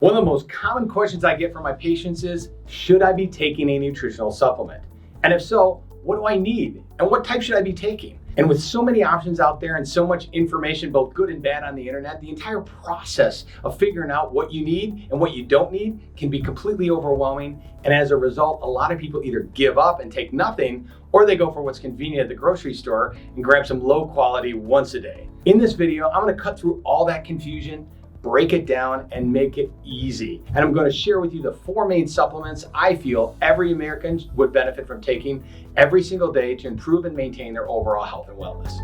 One of the most common questions I get from my patients is, should I be taking a nutritional supplement? And if so, what do I need? And what type should I be taking? And with so many options out there and so much information, both good and bad on the internet, the entire process of figuring out what you need and what you don't need can be completely overwhelming. And as a result, a lot of people either give up and take nothing, or they go for what's convenient at the grocery store and grab some low quality once a day. In this video, I'm gonna cut through all that confusion, break it down, and make it easy. And I'm going to share with you the 4 main supplements I feel every American would benefit from taking every single day to improve and maintain their overall health and wellness.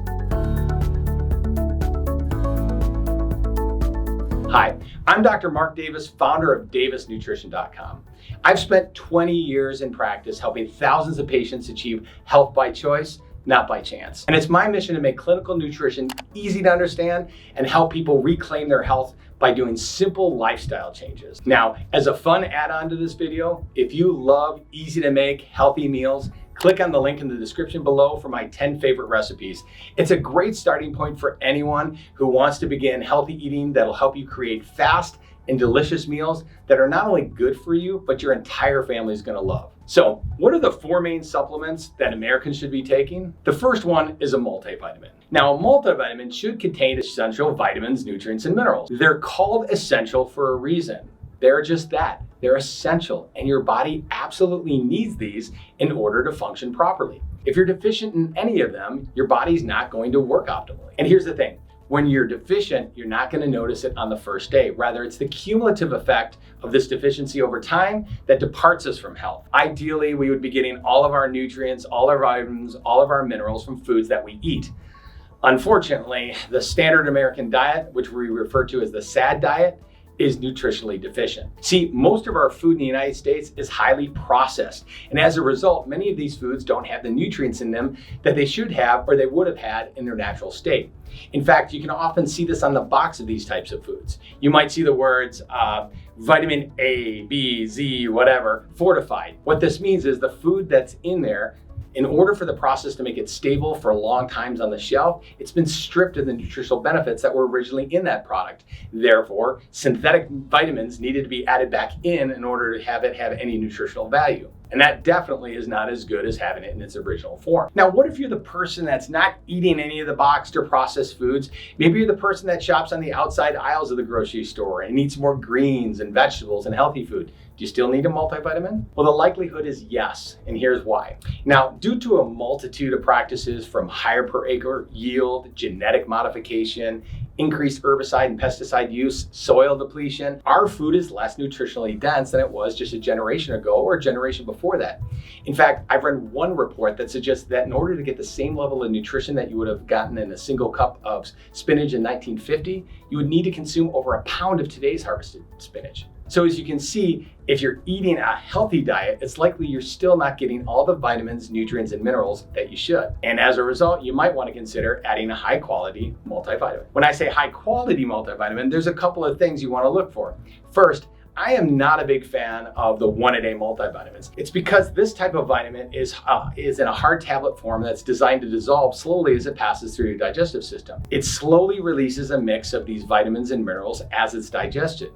Hi, I'm Dr. Mark Davis, founder of DavisNutrition.com. I've spent 20 years in practice helping thousands of patients achieve health by choice, not by chance. And it's my mission to make clinical nutrition easy to understand and help people reclaim their health by doing simple lifestyle changes. Now, as a fun add-on to this video, if you love easy to make healthy meals, click on the link in the description below for my 10 favorite recipes. It's a great starting point for anyone who wants to begin healthy eating that'll help you create fast and delicious meals that are not only good for you, but your entire family is gonna love. So, what are the 4 main supplements that Americans should be taking? The first one is a multivitamin. Now, a multivitamin should contain essential vitamins, nutrients, and minerals. They're called essential for a reason. They're just that. They're essential, and your body absolutely needs these in order to function properly. If you're deficient in any of them, your body's not going to work optimally. And here's the thing. When you're deficient, you're not going to notice it on the first day. Rather, it's the cumulative effect of this deficiency over time that departs us from health. Ideally, we would be getting all of our nutrients, all our vitamins, all of our minerals from foods that we eat. Unfortunately, the standard American diet, which we refer to as the SAD diet, is nutritionally deficient. See, most of our food in the United States is highly processed. And as a result, many of these foods don't have the nutrients in them that they should have or they would have had in their natural state. In fact, you can often see this on the box of these types of foods. You might see the words vitamin A, B, Z, whatever, fortified. What this means is the food that's in there, in order for the process to make it stable for long times on the shelf, it's been stripped of the nutritional benefits that were originally in that product. Therefore, synthetic vitamins needed to be added back in order to have it have any nutritional value. And that definitely is not as good as having it in its original form. Now, what if you're the person that's not eating any of the boxed or processed foods? Maybe you're the person that shops on the outside aisles of the grocery store and eats more greens and vegetables and healthy food. Do you still need a multivitamin? Well, the likelihood is yes, and here's why. Now, due to a multitude of practices from higher per acre yield, genetic modification, increased herbicide and pesticide use, soil depletion, our food is less nutritionally dense than it was just a generation ago or a generation before that. In fact, I've read one report that suggests that in order to get the same level of nutrition that you would have gotten in a single cup of spinach in 1950, you would need to consume over a pound of today's harvested spinach. So as you can see, if you're eating a healthy diet, it's likely you're still not getting all the vitamins, nutrients, and minerals that you should. And as a result, you might want to consider adding a high quality multivitamin. When I say high quality multivitamin, there's a couple of things you want to look for. First, I am not a big fan of the 1-a-day multivitamins. It's because this type of vitamin is in a hard tablet form that's designed to dissolve slowly as it passes through your digestive system. It slowly releases a mix of these vitamins and minerals as it's digested.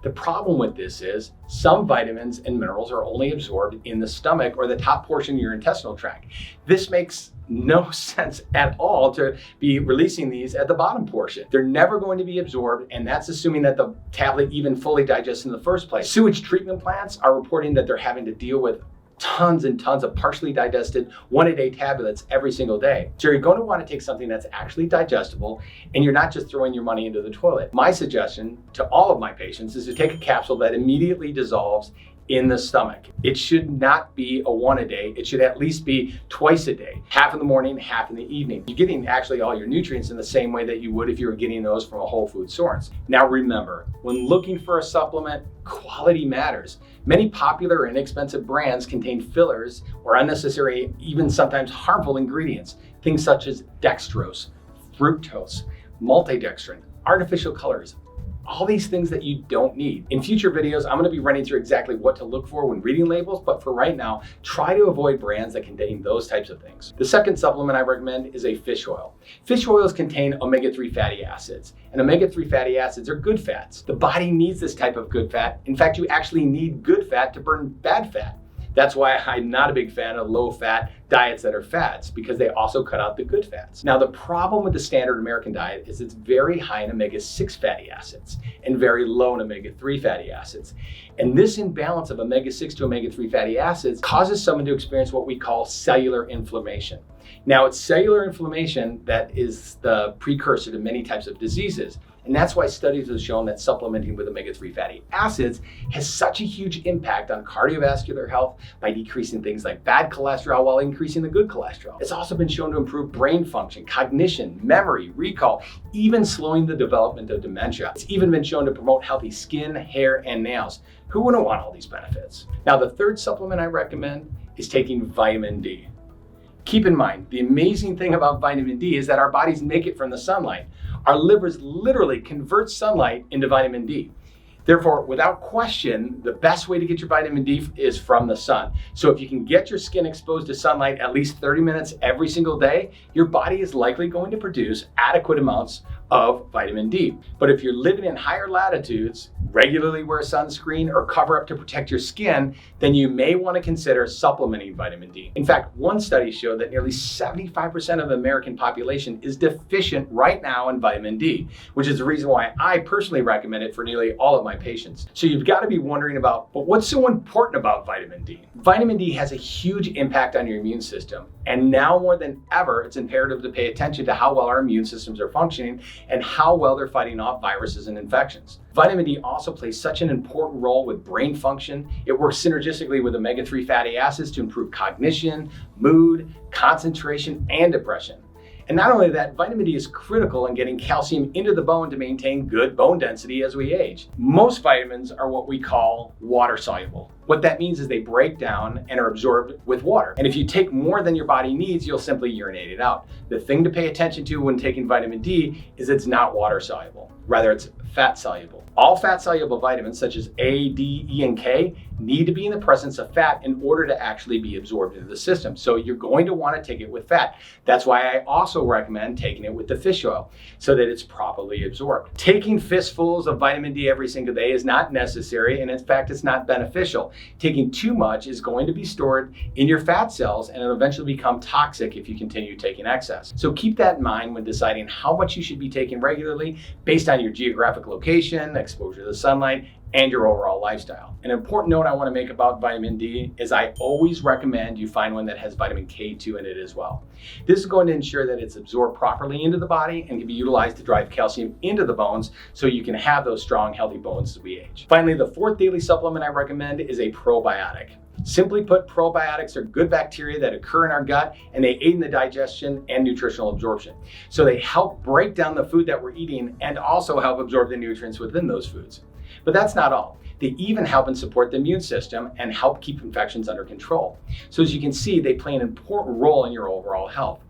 The problem with this is some vitamins and minerals are only absorbed in the stomach or the top portion of your intestinal tract. This makes no sense at all to be releasing these at the bottom portion. They're never going to be absorbed, and that's assuming that the tablet even fully digests in the first place. Sewage treatment plants are reporting that they're having to deal with tons and tons of partially digested 1-a-day tablets every single day. So you're going to want to take something that's actually digestible, and you're not just throwing your money into the toilet. My suggestion to all of my patients is to take a capsule that immediately dissolves in the stomach. It should not be a 1-a-day. It should at least be twice a day, half in the morning, half in the evening. You're getting actually all your nutrients in the same way that you would if you were getting those from a whole food source. Now remember, when looking for a supplement, quality matters. Many popular and inexpensive brands contain fillers or unnecessary, even sometimes harmful ingredients. Things such as dextrose, fructose, maltodextrin, artificial colors, All these things that you don't need. In future videos, I'm gonna be running through exactly what to look for when reading labels, but for right now, try to avoid brands that contain those types of things. The second supplement I recommend is a fish oil. Fish oils contain omega-3 fatty acids, and omega-3 fatty acids are good fats. The body needs this type of good fat. In fact, you actually need good fat to burn bad fat. That's why I'm not a big fan of low-fat diets that are fads, because they also cut out the good fats. Now, the problem with the standard American diet is it's very high in omega-6 fatty acids and very low in omega-3 fatty acids. And this imbalance of omega-6 to omega-3 fatty acids causes someone to experience what we call cellular inflammation. Now, it's cellular inflammation that is the precursor to many types of diseases. And that's why studies have shown that supplementing with omega-3 fatty acids has such a huge impact on cardiovascular health by decreasing things like bad cholesterol while increasing the good cholesterol. It's also been shown to improve brain function, cognition, memory, recall, even slowing the development of dementia. It's even been shown to promote healthy skin, hair, and nails. Who wouldn't want all these benefits? Now, the third supplement I recommend is taking vitamin D. Keep in mind, the amazing thing about vitamin D is that our bodies make it from the sunlight. Our livers literally convert sunlight into vitamin D. Therefore, without question, the best way to get your vitamin D is from the sun. So if you can get your skin exposed to sunlight at least 30 minutes every single day, your body is likely going to produce adequate amounts of vitamin D. But if you're living in higher latitudes, regularly wear sunscreen or cover up to protect your skin, then you may want to consider supplementing vitamin D. In fact, one study showed that nearly 75% of the American population is deficient right now in vitamin D, which is the reason why I personally recommend it for nearly all of my patients. So you've got to be wondering about, but what's so important about vitamin D? Vitamin D has a huge impact on your immune system. And now more than ever, it's imperative to pay attention to how well our immune systems are functioning and how well they're fighting off viruses and infections. Vitamin D also plays such an important role with brain function. It works synergistically with omega-3 fatty acids to improve cognition, mood, concentration, and depression. And not only that, vitamin D is critical in getting calcium into the bone to maintain good bone density as we age. Most vitamins are what we call water soluble. What that means is they break down and are absorbed with water. And if you take more than your body needs, you'll simply urinate it out. The thing to pay attention to when taking vitamin D is it's not water soluble. Rather, it's fat soluble. All fat soluble vitamins such as A, D, E, and K need to be in the presence of fat in order to actually be absorbed into the system. So you're going to want to take it with fat. That's why I also recommend taking it with the fish oil so that it's properly absorbed. Taking fistfuls of vitamin D every single day is not necessary, and in fact, it's not beneficial. Taking too much is going to be stored in your fat cells and it'll eventually become toxic if you continue taking excess. So keep that in mind when deciding how much you should be taking regularly based on your geographic location, exposure to the sunlight, and your overall lifestyle. An important note I want to make about vitamin D is I always recommend you find one that has vitamin K2 in it as well. This is going to ensure that it's absorbed properly into the body and can be utilized to drive calcium into the bones so you can have those strong, healthy bones as we age. Finally, the fourth daily supplement I recommend is a probiotic. Simply put, probiotics are good bacteria that occur in our gut and they aid in the digestion and nutritional absorption. So they help break down the food that we're eating and also help absorb the nutrients within those foods. But that's not all. They even help and support the immune system and help keep infections under control. So as you can see, they play an important role in your overall health.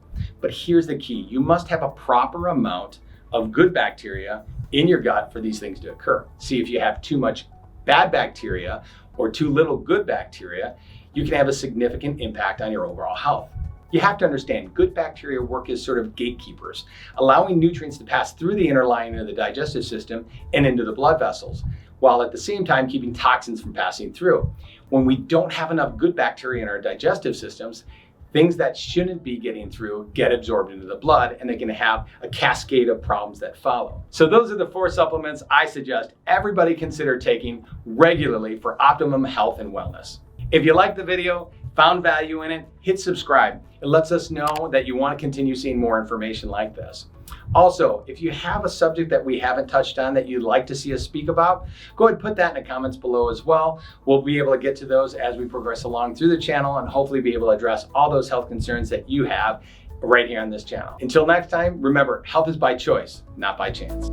But here's the key. You must have a proper amount of good bacteria in your gut for these things to occur. See, if you have too much bad bacteria or too little good bacteria, you can have a significant impact on your overall health. You have to understand, good bacteria work as sort of gatekeepers, allowing nutrients to pass through the inner lining of the digestive system and into the blood vessels, while at the same time keeping toxins from passing through. When we don't have enough good bacteria in our digestive systems, things that shouldn't be getting through get absorbed into the blood, and they can have a cascade of problems that follow. So those are the 4 supplements I suggest everybody consider taking regularly for optimum health and wellness. If you liked the video, found value in it, hit subscribe. It lets us know that you want to continue seeing more information like this. Also, if you have a subject that we haven't touched on that you'd like to see us speak about, go ahead and put that in the comments below as well. We'll be able to get to those as we progress along through the channel and hopefully be able to address all those health concerns that you have right here on this channel. Until next time, remember, health is by choice, not by chance.